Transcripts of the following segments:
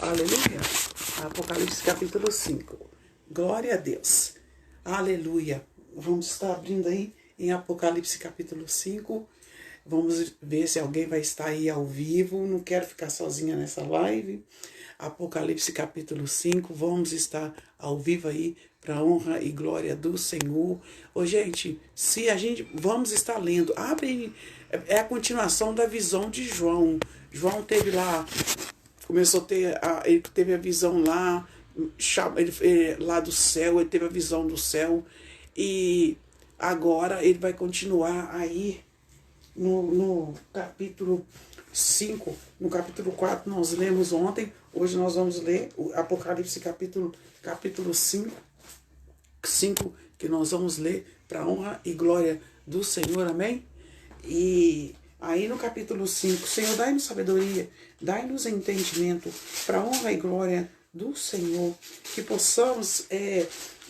Aleluia. Apocalipse capítulo 5. Glória a Deus. Aleluia. Vamos estar abrindo aí em Apocalipse capítulo 5. Vamos ver se alguém vai estar aí ao vivo. Não quero ficar sozinha nessa live. Apocalipse capítulo 5. Vamos estar ao vivo aí para a honra e glória do Senhor. Ô, gente, se a gente vamos estar lendo, abre, é a continuação da visão de João. João teve lá, começou a ter, ele teve a visão lá, lá do céu, ele teve a visão do céu, e agora ele vai continuar aí no capítulo 5, no capítulo 4 nós lemos ontem, hoje nós vamos ler o Apocalipse capítulo 5, que nós vamos ler para a honra e glória do Senhor, amém? E aí no capítulo 5, Senhor, dai-nos sabedoria, dai-nos entendimento para a honra e glória do Senhor, que possamos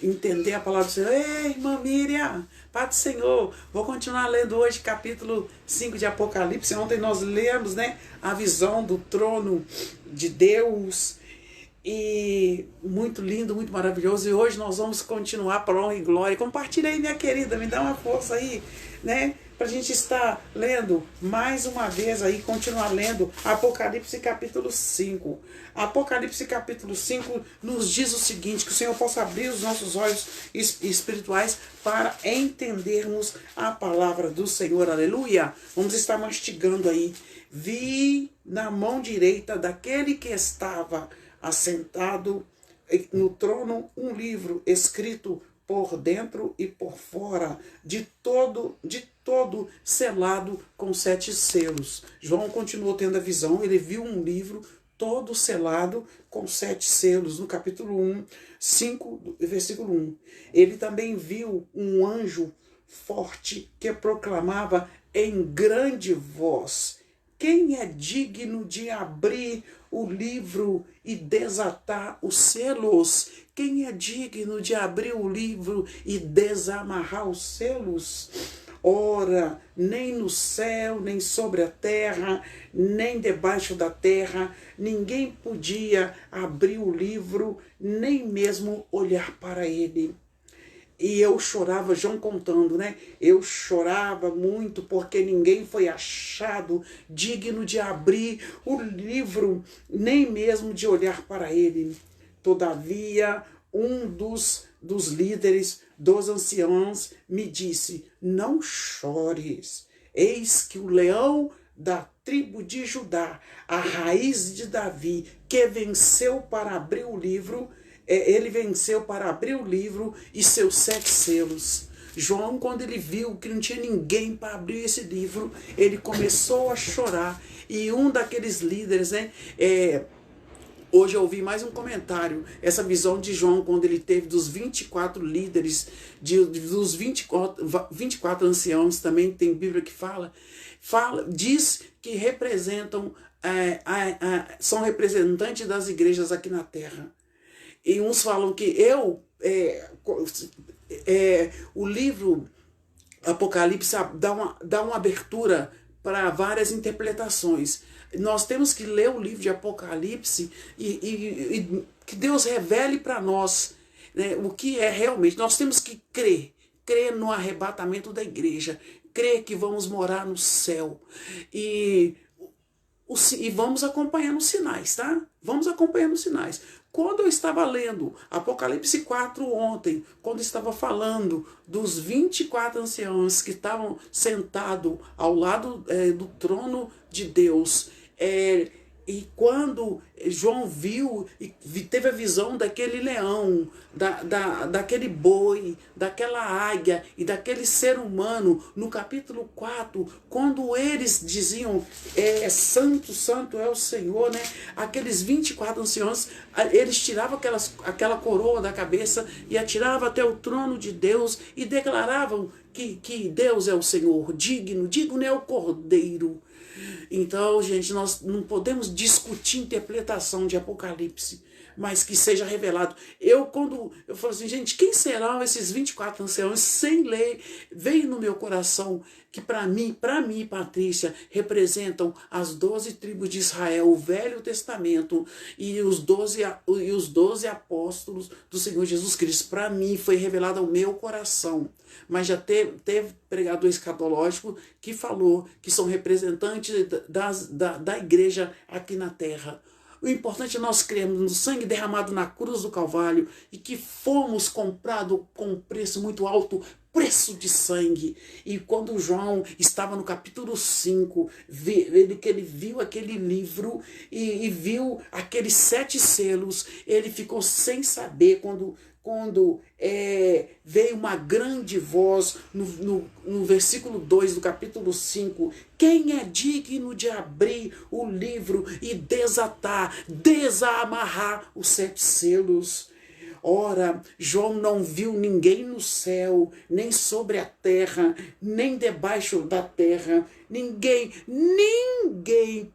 entender a palavra do Senhor. Ei, irmã Miriam, Pai do Senhor, vou continuar lendo hoje capítulo 5 de Apocalipse. Ontem nós lemos, né, a visão do trono de Deus, e muito lindo, muito maravilhoso, e hoje nós vamos continuar para honra e glória. Compartilha aí, minha querida, me dá uma força aí, né, para a gente estar lendo mais uma vez aí, continuar lendo Apocalipse capítulo 5. Apocalipse capítulo 5 nos diz o seguinte, que o Senhor possa abrir os nossos olhos espirituais para entendermos a palavra do Senhor, aleluia. Vamos estar mastigando aí. Vi na mão direita daquele que estava assentado no trono um livro escrito por dentro e por fora, de todo selado com 7 selos. João continuou tendo a visão, ele viu um livro todo selado com 7 selos, no capítulo 5, versículo 1. Ele também viu um anjo forte que proclamava em grande voz: quem é digno de abrir o livro e desatar os selos? Quem é digno de abrir o livro e desamarrar os selos? Ora, nem no céu, nem sobre a terra, nem debaixo da terra, ninguém podia abrir o livro, nem mesmo olhar para ele. E eu chorava, João contando, né? Eu chorava muito porque ninguém foi achado digno de abrir o livro, nem mesmo de olhar para ele. Todavia, um dos líderes, dos anciãos, me disse: não chores, eis que o leão da tribo de Judá, a raiz de Davi, que venceu para abrir o livro, ele venceu para abrir o livro e seus 7 selos. João, quando ele viu que não tinha ninguém para abrir esse livro, ele começou a chorar. E um daqueles líderes, né, hoje eu ouvi mais um comentário, essa visão de João, quando ele teve dos 24 líderes, dos 24 anciãos, também tem Bíblia que diz que representam, são representantes das igrejas aqui na terra. E uns falam que o livro Apocalipse dá uma abertura para várias interpretações. Nós temos que ler o livro de Apocalipse e que Deus revele para nós, né, o que é realmente. Nós temos que crer no arrebatamento da igreja, crer que vamos morar no céu. E vamos acompanhando os sinais, tá? Vamos acompanhando os sinais. Quando eu estava lendo Apocalipse 4 ontem, quando estava falando dos 24 anciãos que estavam sentados ao lado do trono de Deus, e quando João viu e teve a visão daquele leão, daquele boi, daquela águia e daquele ser humano, no capítulo 4, quando eles diziam, santo, santo é o Senhor, né? Aqueles 24 anciãos, eles tiravam aquela coroa da cabeça e atiravam até o trono de Deus e declaravam que Deus é o Senhor, digno é o Cordeiro. Então, gente, nós não podemos discutir interpretação de Apocalipse. mas que seja revelado. Quando eu falo assim, gente, quem serão esses 24 anciãos? Sem ler, veio no meu coração que para mim, Patrícia, representam as 12 tribos de Israel, o Velho Testamento e os 12 apóstolos do Senhor Jesus Cristo. Para mim foi revelado ao meu coração. Mas já teve pregador escatológico que falou que são representantes da igreja aqui na terra. O importante é nós crermos no sangue derramado na cruz do Calvário e que fomos comprados com um preço muito alto, preço de sangue. E quando João estava no capítulo 5, ele viu aquele livro e viu aqueles 7 selos, ele ficou sem saber quando veio uma grande voz no versículo 2 do capítulo 5. Quem é digno de abrir o livro e desamarrar os 7 selos? Ora, João não viu ninguém no céu, nem sobre a terra, nem debaixo da terra. Ninguém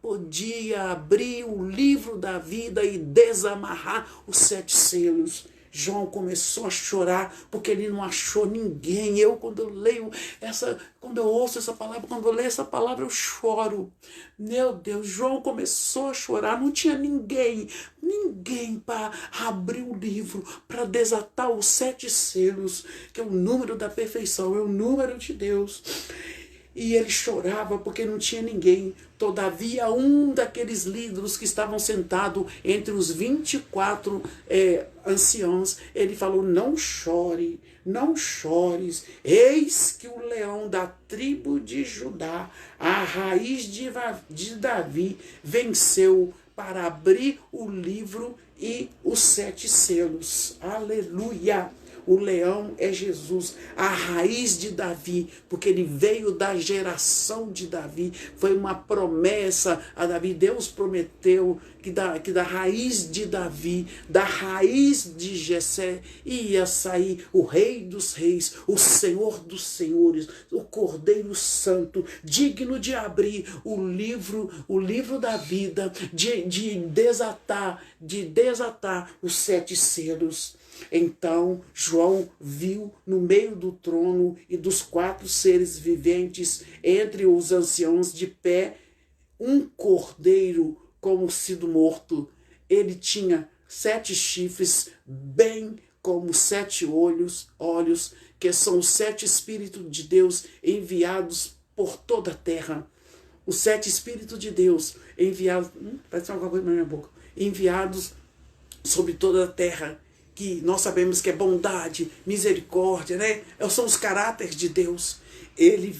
podia abrir o livro da vida e desamarrar os 7 selos. João começou a chorar porque ele não achou ninguém. Quando eu ouço essa palavra, quando eu leio essa palavra, eu choro. Meu Deus, João começou a chorar, não tinha ninguém para abrir o livro, para desatar os 7 selos, que é o número da perfeição, é o número de Deus. E ele chorava porque não tinha ninguém. Todavia, um daqueles líderes que estavam sentados entre os 24 anciãos, ele falou: não chore, não chores. Eis que o leão da tribo de Judá, a raiz de Davi, venceu para abrir o livro e os 7 selos. Aleluia! O leão é Jesus, a raiz de Davi, porque ele veio da geração de Davi. Foi uma promessa a Davi. Deus prometeu que da raiz de Davi, da raiz de Jessé, ia sair o Rei dos Reis, o Senhor dos Senhores, o Cordeiro Santo, digno de abrir o livro da vida, de desatar os 7 selos. Então João viu no meio do trono e dos 4 seres viventes, entre os anciãos de pé, um cordeiro como sido morto. Ele tinha 7 chifres, bem como 7 olhos, que são os 7 Espíritos de Deus enviados por toda a terra. Os 7 Espíritos de Deus enviados, parece alguma coisa na minha boca, enviados sobre toda a terra, que nós sabemos que é bondade, misericórdia, né? São os caráteres de Deus. Ele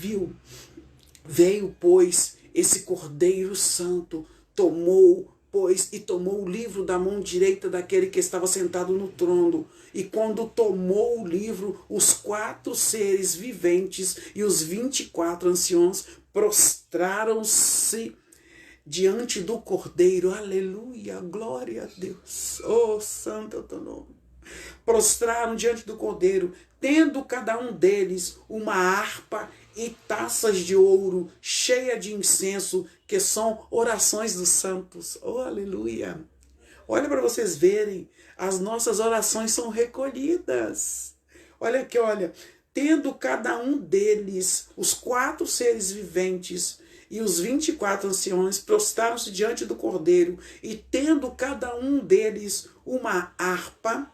veio, pois, esse Cordeiro Santo, tomou o livro da mão direita daquele que estava sentado no trono. E quando tomou o livro, os 4 seres viventes e os 24 anciãos prostraram-se diante do Cordeiro. Aleluia, glória a Deus. Oh, santo é o teu nome. Prostraram diante do Cordeiro, tendo cada um deles uma harpa e taças de ouro cheia de incenso, que são orações dos santos. Oh, aleluia! Olha para vocês verem, as nossas orações são recolhidas. Olha aqui, olha. Tendo cada um deles, os 4 seres viventes e os 24 anciões, prostraram-se diante do Cordeiro, e tendo cada um deles uma harpa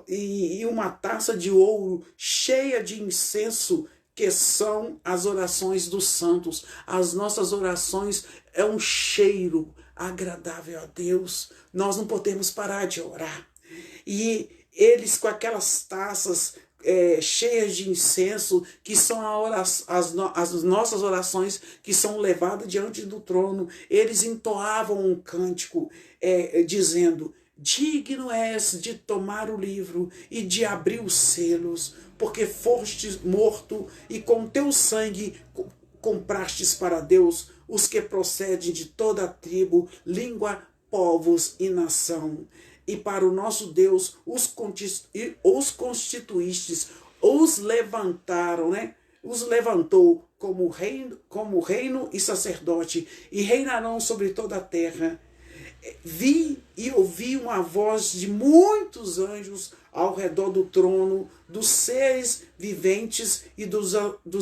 e uma taça de ouro cheia de incenso, que são as orações dos santos. As nossas orações é um cheiro agradável a Deus. Nós não podemos parar de orar. E eles, com aquelas taças cheias de incenso, que são as nossas orações que são levadas diante do trono, eles entoavam um cântico dizendo: digno és de tomar o livro e de abrir os selos, porque fostes morto e com teu sangue comprastes para Deus os que procedem de toda a tribo, língua, povos e nação. E para o nosso Deus os constituístes, os levantaram, né? Os levantou como reino e sacerdote, e reinarão sobre toda a terra. Vi e ouvi uma voz de muitos anjos ao redor do trono, dos seres viventes e dos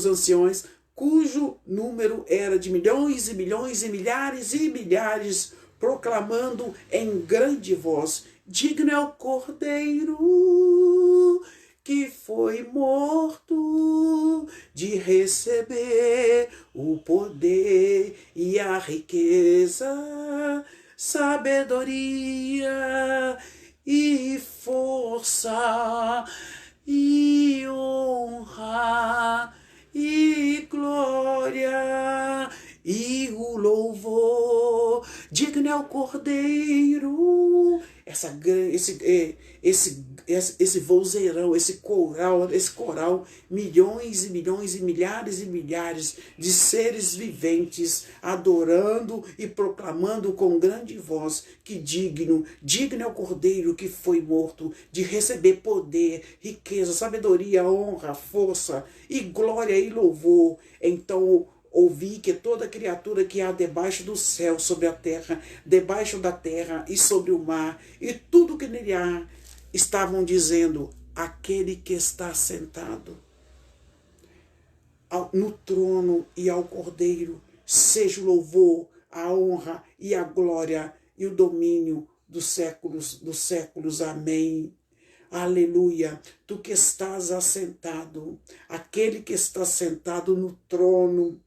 anciões, cujo número era de milhões e milhões e milhares, proclamando em grande voz: digno é o Cordeiro que foi morto de receber o poder e a riqueza, sabedoria e força e honra e glória e o louvor. Digno é o Cordeiro. Esse vozeirão, esse coral, milhões e milhões e milhares de seres viventes adorando e proclamando com grande voz que digno é o Cordeiro que foi morto de receber poder, riqueza, sabedoria, honra, força e glória e louvor. Então ouvi que toda criatura que há debaixo do céu, sobre a terra, debaixo da terra e sobre o mar, e tudo que nele há, estavam dizendo: aquele que está sentado no trono e ao Cordeiro, seja o louvor, a honra e a glória e o domínio dos séculos. Amém. Aleluia. Tu que estás assentado, aquele que está sentado no trono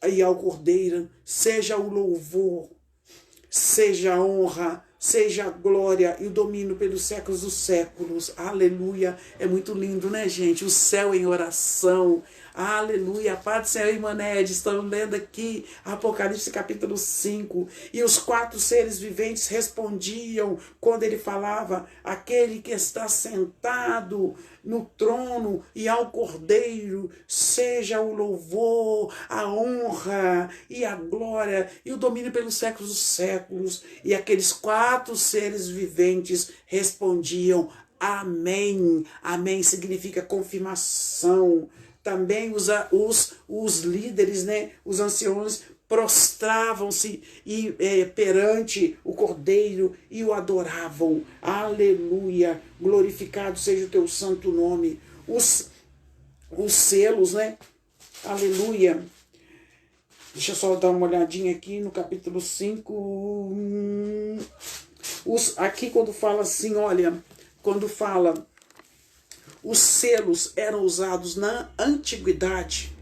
e ao Cordeiro, seja o louvor, seja a honra, seja a glória e o domínio pelos séculos dos séculos. Aleluia. É muito lindo, né, gente? O céu em oração. Aleluia. Pai do Senhor, irmã Ned, estamos lendo aqui Apocalipse capítulo 5. E os 4 seres viventes respondiam quando ele falava: aquele que está sentado no trono e ao Cordeiro, seja o louvor, a honra e a glória e o domínio pelos séculos dos séculos. E aqueles 4 seres viventes respondiam: amém. Amém significa confirmação. Também os líderes, né, os anciões, prostravam-se perante o Cordeiro e o adoravam. Aleluia. Glorificado seja o teu santo nome. Os selos, né? Aleluia. Deixa eu só dar uma olhadinha aqui no capítulo 5. Aqui quando fala assim, olha, quando fala: os selos eram usados na antiguidade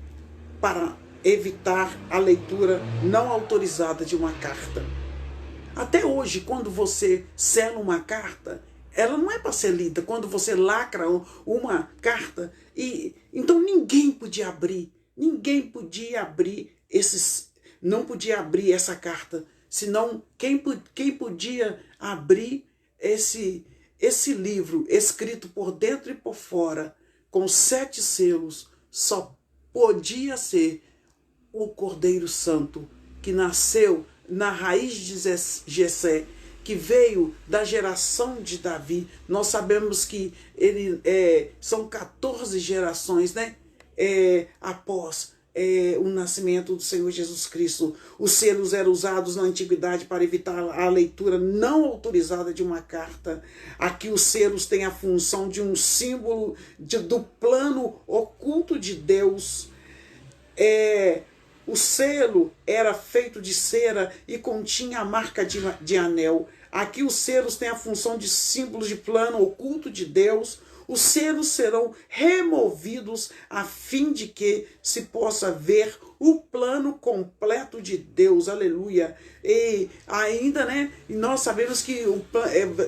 para evitar a leitura não autorizada de uma carta. Até hoje, quando você sela uma carta, ela não é para ser lida. Quando você lacra uma carta, então ninguém podia abrir não podia abrir essa carta, senão quem podia abrir esse livro escrito por dentro e por fora, com 7 selos, só podia ser o Cordeiro Santo, que nasceu na raiz de Jessé, que veio da geração de Davi. Nós sabemos que são 14 gerações, né? Após o nascimento do Senhor Jesus Cristo. Os selos eram usados na antiguidade para evitar a leitura não autorizada de uma carta. Aqui os selos têm a função de um símbolo do plano oculto de Deus. O selo era feito de cera e continha a marca de anel. Aqui os selos têm a função de símbolos de plano oculto de Deus. Os selos serão removidos a fim de que se possa ver o plano completo de Deus. Aleluia. E ainda, né, nós sabemos que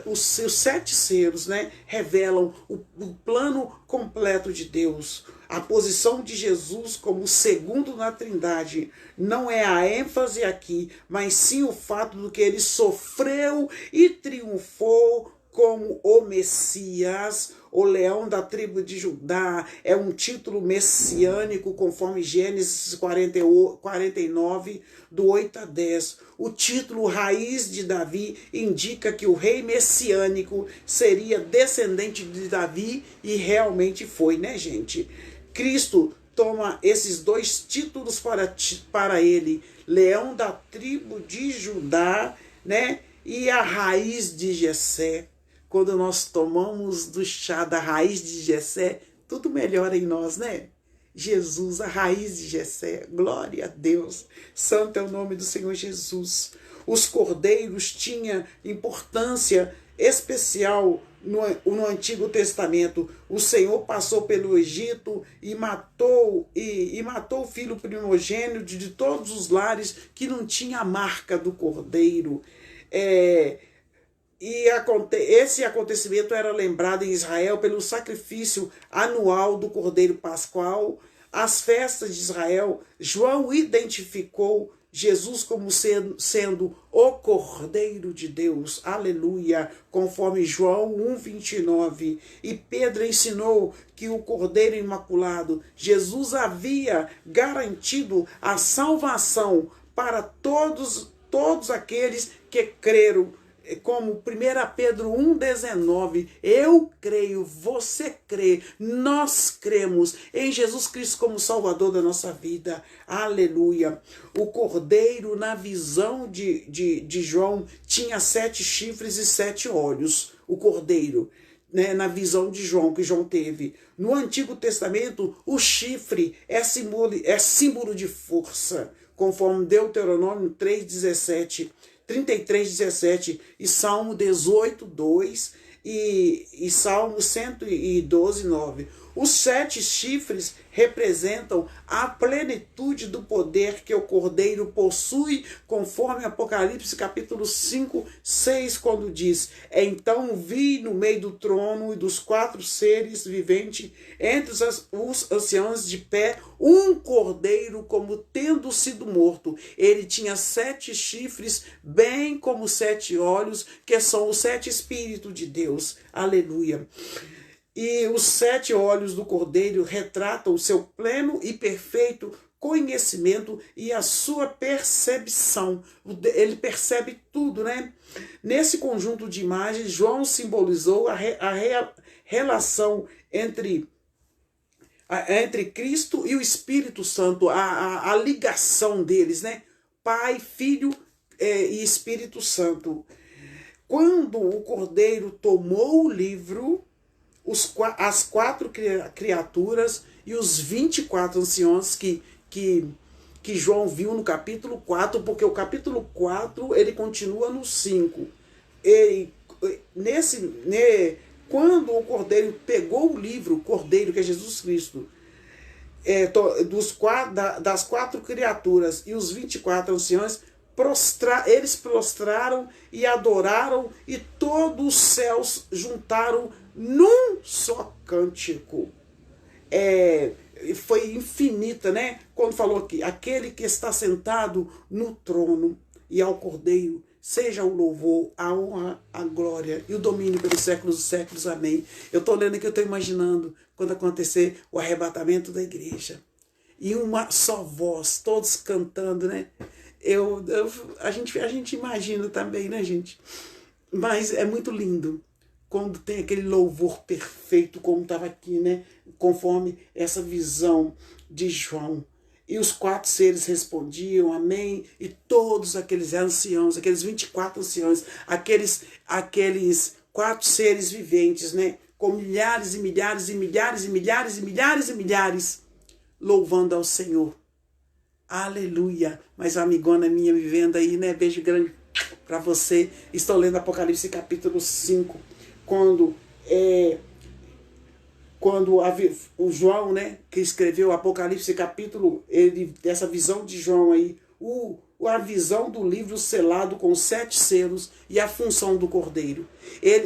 os 7 selos, né, revelam o plano completo de Deus. A posição de Jesus como o segundo na Trindade não é a ênfase aqui, mas sim o fato de que ele sofreu e triunfou como o Messias, o leão da tribo de Judá. É um título messiânico, conforme Gênesis 49, do 8 a 10. O título Raiz de Davi indica que o rei messiânico seria descendente de Davi, e realmente foi, né, gente? Cristo toma esses 2 títulos para ele: leão da tribo de Judá, né? E a raiz de Jessé, quando nós tomamos do chá da raiz de Jessé, tudo melhora em nós, né? Jesus, a raiz de Jessé, glória a Deus, santo é o nome do Senhor Jesus. Os cordeiros tinham importância especial no Antigo Testamento. O Senhor passou pelo Egito e matou o filho primogênito de todos os lares que não tinha a marca do cordeiro. Esse acontecimento era lembrado em Israel pelo sacrifício anual do Cordeiro Pascual. As festas de Israel, João identificou Jesus como sendo o Cordeiro de Deus, aleluia, conforme João 1,29. E Pedro ensinou que o Cordeiro Imaculado, Jesus havia garantido a salvação para todos aqueles que creram, como 1 Pedro 1,19, eu creio, você crê, nós cremos em Jesus Cristo como Salvador da nossa vida, aleluia. O cordeiro, na visão de João, tinha 7 chifres e 7 olhos, o cordeiro, né, na visão de João, que João teve. No Antigo Testamento, o chifre é símbolo de força, conforme Deuteronômio 3,17, 33,17 e Salmo 18,2 e Salmo 112,9. Os 7 chifres representam a plenitude do poder que o Cordeiro possui, conforme Apocalipse capítulo 5, 6, quando diz: então vi no meio do trono e dos 4 seres viventes, entre os anciãos de pé, um cordeiro como tendo sido morto. Ele tinha 7 chifres, bem como 7 olhos, que são os 7 Espíritos de Deus. Aleluia. E os 7 olhos do cordeiro retratam o seu pleno e perfeito conhecimento e a sua percepção. Ele percebe tudo, né? Nesse conjunto de imagens, João simbolizou a relação entre Cristo e o Espírito Santo, a ligação deles, né? Pai, Filho e Espírito Santo. Quando o cordeiro tomou o livro, as 4 criaturas e os 24 anciãos que João viu no capítulo 4, porque o capítulo 4 ele continua no 5. Quando o cordeiro pegou o livro, o cordeiro que é Jesus Cristo, das 4 criaturas e os 24 anciãos, eles prostraram e adoraram, e todos os céus juntaram num só cântico. Foi infinita, né? Quando falou aqui, aquele que está sentado no trono e ao Cordeiro, seja o louvor, a honra, a glória e o domínio pelos séculos dos séculos. Amém. Eu estou lendo aqui, eu estou imaginando quando acontecer o arrebatamento da igreja. E uma só voz, todos cantando, né? A gente imagina também, né, gente? Mas é muito lindo quando tem aquele louvor perfeito, como estava aqui, né? Conforme essa visão de João. E os 4 seres respondiam, amém. E todos aqueles anciãos, aqueles 24 anciãos, aqueles 4 seres viventes, né? Com milhares e milhares e milhares e milhares e milhares e milhares, louvando ao Senhor. Aleluia. Mas a amigona minha me vendo aí, né? Beijo grande para você. Estou lendo Apocalipse capítulo 5. Quando o João, né, que escreveu Apocalipse capítulo, essa visão de João aí, a visão do livro selado com 7 selos e a função do cordeiro.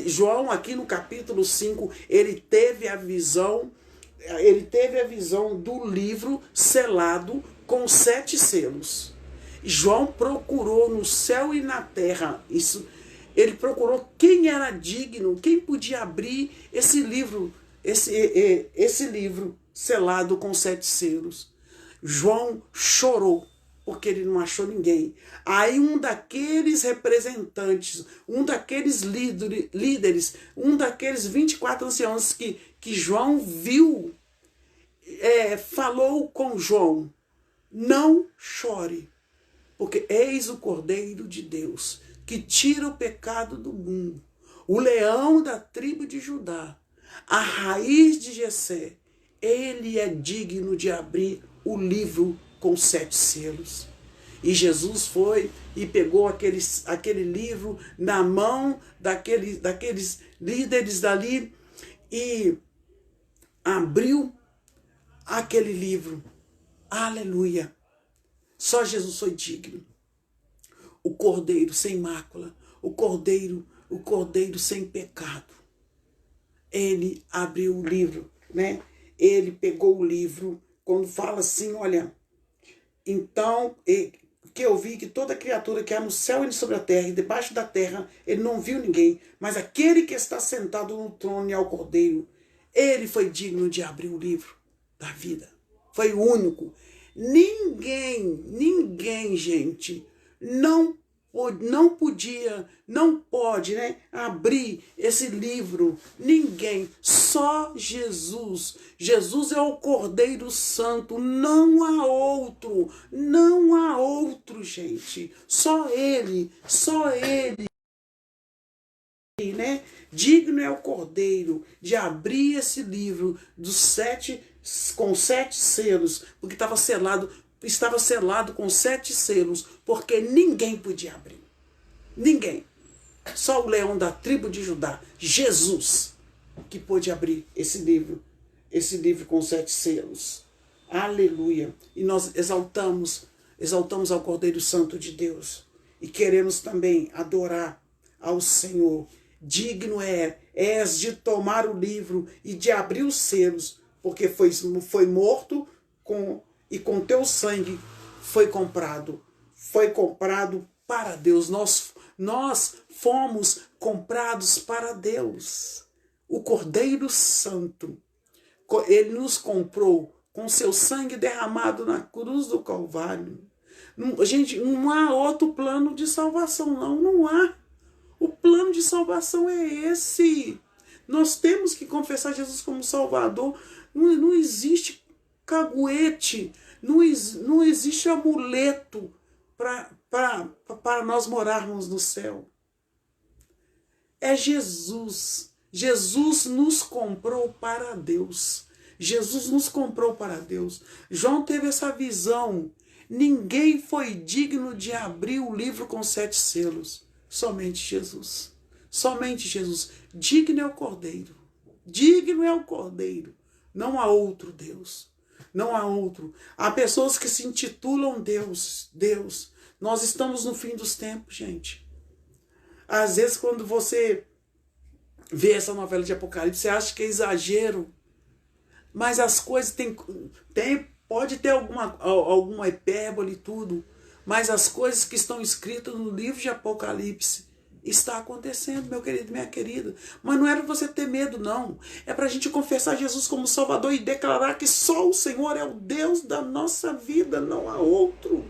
João aqui no capítulo 5, ele teve a visão do livro selado com 7 selos. João procurou no céu e na terra, ele procurou quem era digno, quem podia abrir esse livro, esse livro selado com 7 selos. João chorou, porque ele não achou ninguém. Aí um daqueles representantes, um daqueles líderes, um daqueles 24 anciãos que João viu, falou com João: não chore, porque eis o Cordeiro de Deus, que tira o pecado do mundo, o leão da tribo de Judá, a raiz de Jessé, ele é digno de abrir o livro com 7 selos. E Jesus foi e pegou aquele livro na mão daqueles líderes dali e abriu aquele livro. Aleluia! Só Jesus foi digno. O cordeiro sem mácula, o cordeiro sem pecado. Ele abriu o livro, né? Ele pegou o livro, quando fala assim, olha, então, que eu vi que toda criatura que há no céu e sobre a terra e debaixo da terra, ele não viu ninguém, mas aquele que está sentado no trono e ao cordeiro, ele foi digno de abrir o livro da vida. Foi o único. Ninguém, gente, não pode, né, abrir esse livro. Ninguém, só Jesus. Jesus é o Cordeiro Santo, não há outro, gente. Só Ele, né? Digno é o Cordeiro de abrir esse livro com 7 selos, porque estava selado com 7 selos, porque ninguém podia abrir. Ninguém. Só o leão da tribo de Judá, Jesus, que pôde abrir esse livro com 7 selos. Aleluia. E nós exaltamos ao Cordeiro Santo de Deus. E queremos também adorar ao Senhor. Digno és de tomar o livro e de abrir os selos, porque foi morto e com teu sangue foi comprado para Deus. Nós fomos comprados para Deus. O Cordeiro Santo, ele nos comprou com seu sangue derramado na cruz do Calvário. Gente, não há outro plano de salvação, não há. O plano de salvação é esse. Nós temos que confessar Jesus como Salvador. Não existe caguete, não existe amuleto para nós morarmos no céu. É Jesus. Jesus nos comprou para Deus. Jesus nos comprou para Deus. João teve essa visão. Ninguém foi digno de abrir o livro com 7 selos. Somente Jesus. Somente Jesus. Digno é o Cordeiro. Digno é o Cordeiro. Não há outro Deus. Não há outro. Há pessoas que se intitulam Deus. Nós estamos no fim dos tempos, gente. Às vezes, quando você vê essa novela de Apocalipse, você acha que é exagero. Mas as coisas pode ter alguma hipérbole e tudo. Mas as coisas que estão escritas no livro de Apocalipse está acontecendo, meu querido, minha querida. Mas não é para você ter medo, não. É para a gente confessar Jesus como Salvador e declarar que só o Senhor é o Deus da nossa vida. Não há outro.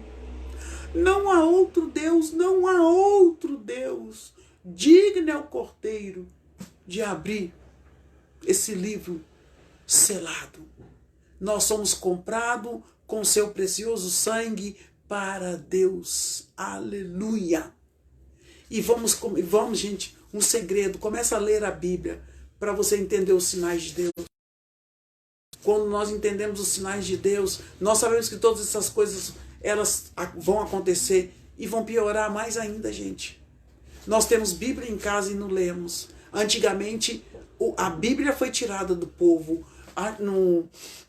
Não há outro Deus. Não há outro Deus. Digno é o Cordeiro de abrir esse livro selado. Nós somos comprados com seu precioso sangue para Deus. Aleluia. E vamos, gente, um segredo. Começa a ler a Bíblia para você entender os sinais de Deus. Quando nós entendemos os sinais de Deus, nós sabemos que todas essas coisas, elas vão acontecer e vão piorar mais ainda, gente. Nós temos Bíblia em casa e não lemos. Antigamente, a Bíblia foi tirada do povo.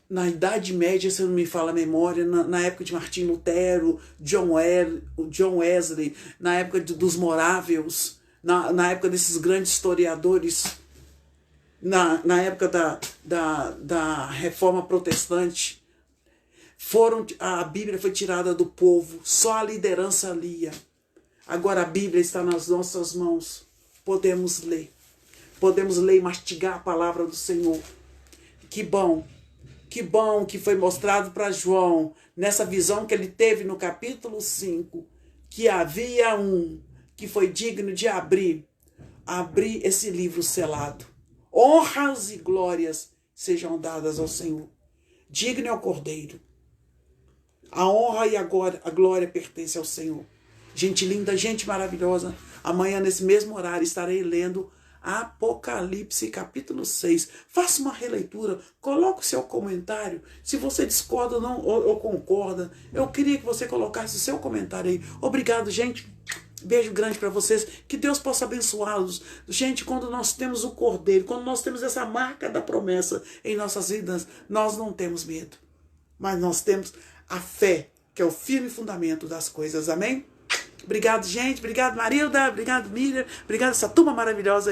Na Idade Média, se não me fala a memória, na época de Martim Lutero, John Wesley, na época dos Morávios, na época desses grandes historiadores, na época da Reforma Protestante, a Bíblia foi tirada do povo, só a liderança lia. Agora a Bíblia está nas nossas mãos, podemos ler e mastigar a palavra do Senhor. Que bom que foi mostrado para João, nessa visão que ele teve no capítulo 5, que havia um que foi digno de abrir esse livro selado. Honras e glórias sejam dadas ao Senhor. Digno é o Cordeiro. A honra e a glória pertencem ao Senhor. Gente linda, gente maravilhosa, Amanhã, nesse mesmo horário, estarei lendo Apocalipse capítulo 6. Faça uma releitura, coloque o seu comentário. Se você discorda ou não, ou concorda, eu queria que você colocasse o seu comentário aí. Obrigado, gente. Beijo grande para vocês, que Deus possa abençoá-los. Gente, quando nós temos o Cordeiro, quando nós temos essa marca da promessa em nossas vidas, nós não temos medo, mas nós temos a fé, que é o firme fundamento das coisas, amém? Obrigado, gente, obrigado, Marilda, obrigado, Miriam, obrigado essa turma maravilhosa.